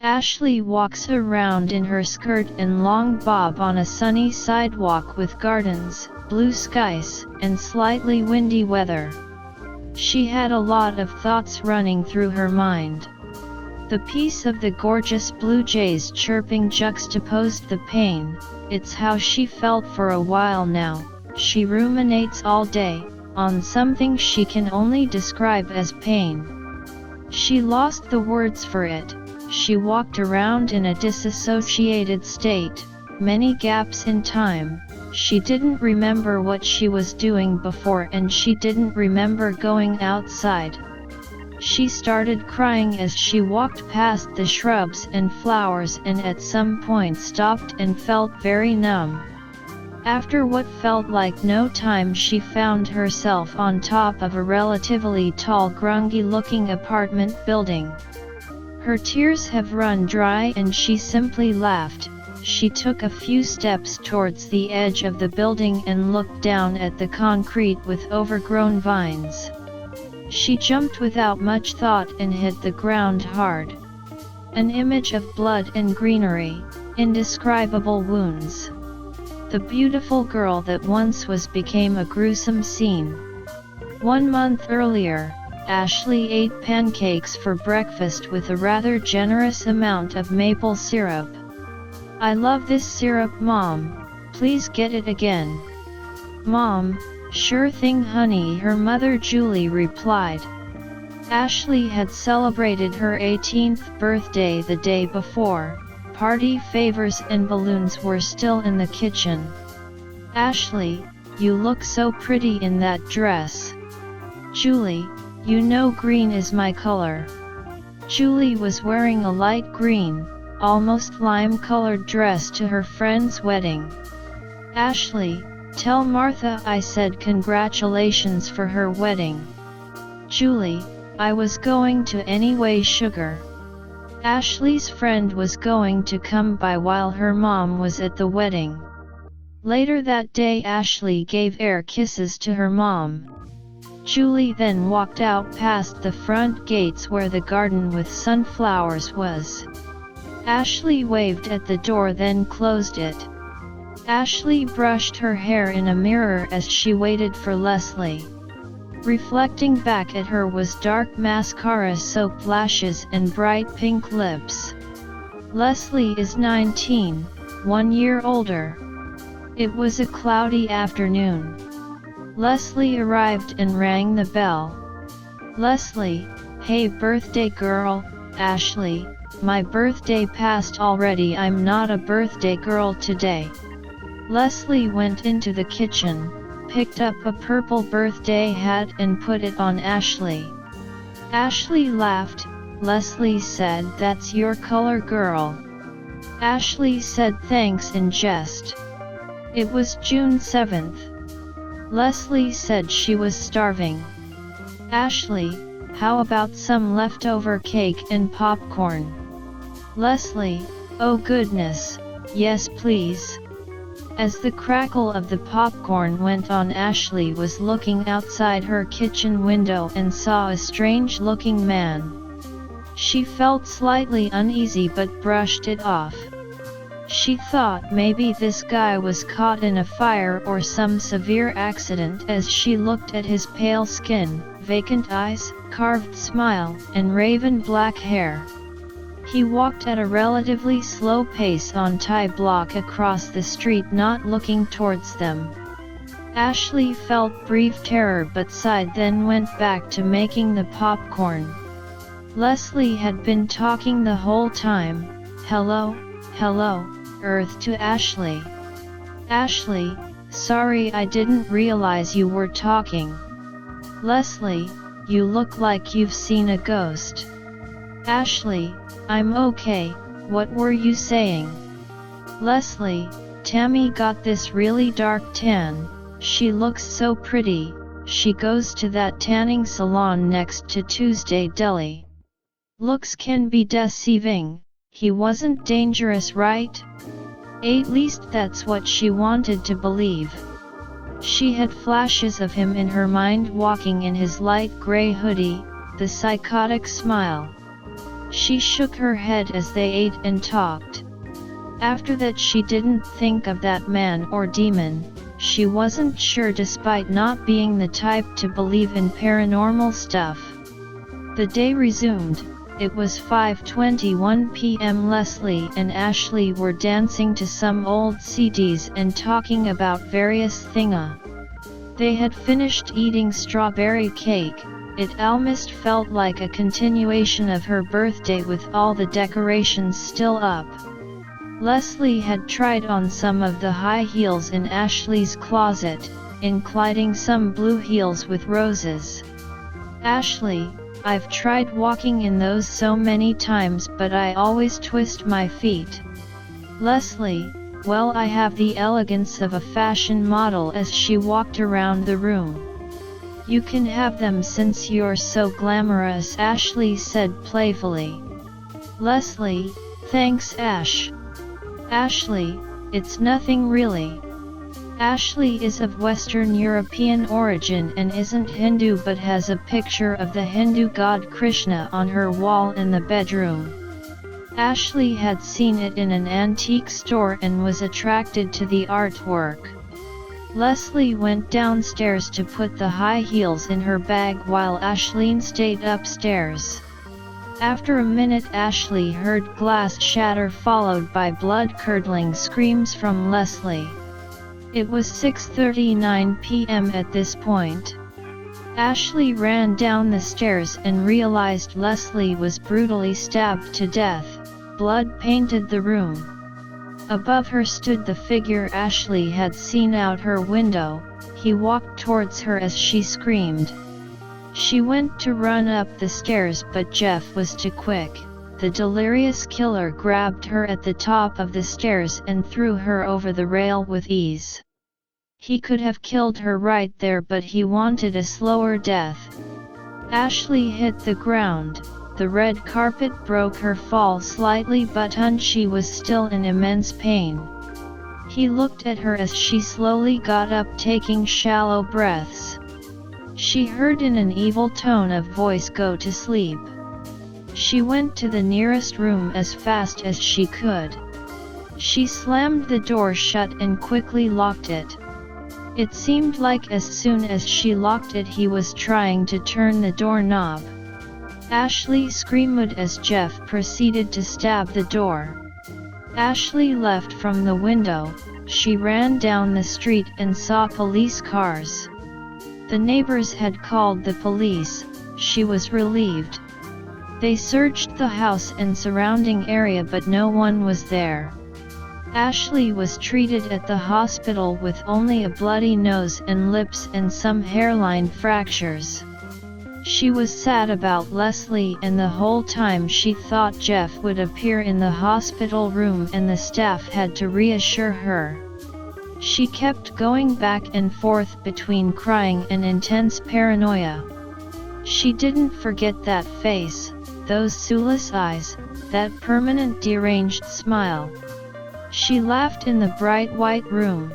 Ashley walks around in her skirt and long bob on a sunny sidewalk with gardens, blue skies, and slightly windy weather. She had a lot of thoughts running through her mind. The peace of the gorgeous blue jays chirping juxtaposed the pain. It's how she felt for a while now. She ruminates all day, on something she can only describe as pain. She lost the words for it. She walked around in a disassociated state, many gaps in time. She didn't remember what she was doing before, and she didn't remember going outside. She started crying as she walked past the shrubs and flowers, and at some point stopped and felt very numb. After what felt like no time, she found herself on top of a relatively tall, grungy-looking apartment building. Her tears have run dry and she simply laughed. She took a few steps towards the edge of the building and looked down at the concrete with overgrown vines. She jumped without much thought and hit the ground hard. An image of blood and greenery, indescribable wounds. The beautiful girl that once was became a gruesome scene. 1 month earlier, Ashley ate pancakes for breakfast with a rather generous amount of maple syrup. "I love this syrup, Mom. Please get it again." "Mom, sure thing honey," her mother Julie replied. Ashley had celebrated her 18th birthday the day before. Party favors and balloons were still in the kitchen. "Ashley, you look so pretty in that dress." "Julie, you know green is my color." Julie was wearing a light green, almost lime-colored dress to her friend's wedding. "Ashley, tell Martha I said congratulations for her wedding." "Julie, I was going to anyway, sugar." Ashley's friend was going to come by while her mom was at the wedding. Later that day, Ashley gave air kisses to her mom. Julie then walked out past the front gates where the garden with sunflowers was. Ashley waved at the door, then closed it. Ashley brushed her hair in a mirror as she waited for Leslie. Reflecting back at her was dark mascara-soaked lashes and bright pink lips. Leslie is 19, 1 year older. It was a cloudy afternoon. Leslie arrived and rang the bell. "Leslie, hey birthday girl." "Ashley, my birthday passed already. I'm not a birthday girl today." Leslie went into the kitchen, picked up a purple birthday hat and put it on Ashley. Ashley laughed. Leslie said, "That's your color, girl." Ashley said thanks in jest. It was June 7th. Leslie said she was starving. "Ashley, how about some leftover cake and popcorn?" Leslie, "Oh goodness, yes please." As the crackle of the popcorn went on, Ashley was looking outside her kitchen window and saw a strange-looking man. She felt slightly uneasy but brushed it off. She thought maybe this guy was caught in a fire or some severe accident as she looked at his pale skin, vacant eyes, carved smile, and raven black hair. He walked at a relatively slow pace on Thai block across the street, not looking towards them. Ashley felt brief terror but sighed, then went back to making the popcorn. Leslie had been talking the whole time. "Hello, hello, Earth," to Ashley. "Ashley, sorry I didn't realize you were talking." "Leslie, you look like you've seen a ghost." "Ashley, I'm okay, what were you saying?" "Leslie, Tammy got this really dark tan, she looks so pretty, she goes to that tanning salon next to Tuesday Deli. Looks can be deceiving, he wasn't dangerous, right?" At least that's what she wanted to believe. She had flashes of him in her mind, walking in his light gray hoodie, the psychotic smile. She shook her head as they ate and talked. After that she didn't think of that man or demon. She wasn't sure despite not being the type to believe in paranormal stuff. The day resumed. It was 5:21 p.m. Leslie and Ashley were dancing to some old CDs and talking about various thinga. They had finished eating strawberry cake. It almost felt like a continuation of her birthday with all the decorations still up. Leslie had tried on some of the high heels in Ashley's closet, including some blue heels with roses. "Ashley, I've tried walking in those so many times but I always twist my feet." Leslie, "Well, I have the elegance of a fashion model," as she walked around the room. "You can have them since you're so glamorous," Ashley said playfully. Leslie, "Thanks, Ash." "Ashley, it's nothing really." Ashley is of Western European origin and isn't Hindu but has a picture of the Hindu god Krishna on her wall in the bedroom. Ashley had seen it in an antique store and was attracted to the artwork. Leslie went downstairs to put the high heels in her bag while Ashleen stayed upstairs. After a minute Ashley heard glass shatter followed by blood-curdling screams from Leslie. It was 6:39 p.m. at this point. Ashley ran down the stairs and realized Leslie was brutally stabbed to death. Blood painted the room. Above her stood the figure Ashley had seen out her window. He walked towards her as she screamed. She went to run up the stairs but Jeff was too quick. The delirious killer grabbed her at the top of the stairs and threw her over the rail with ease. He could have killed her right there but he wanted a slower death. Ashley hit the ground. The red carpet broke her fall slightly but she was still in immense pain. He looked at her as she slowly got up, taking shallow breaths. She heard in an evil tone of voice, "Go to sleep." She went to the nearest room as fast as she could. She slammed the door shut and quickly locked it. It seemed like as soon as she locked it he was trying to turn the doorknob. Ashley screamed as Jeff proceeded to stab the door. Ashley left from the window. She ran down the street and saw police cars. The neighbors had called the police. She was relieved. They searched the house and surrounding area but no one was there. Ashley was treated at the hospital with only a bloody nose and lips and some hairline fractures. She was sad about Leslie and the whole time she thought Jeff would appear in the hospital room and the staff had to reassure her. She kept going back and forth between crying and intense paranoia. She didn't forget that face, those soulless eyes, that permanent deranged smile. She laughed in the bright white room.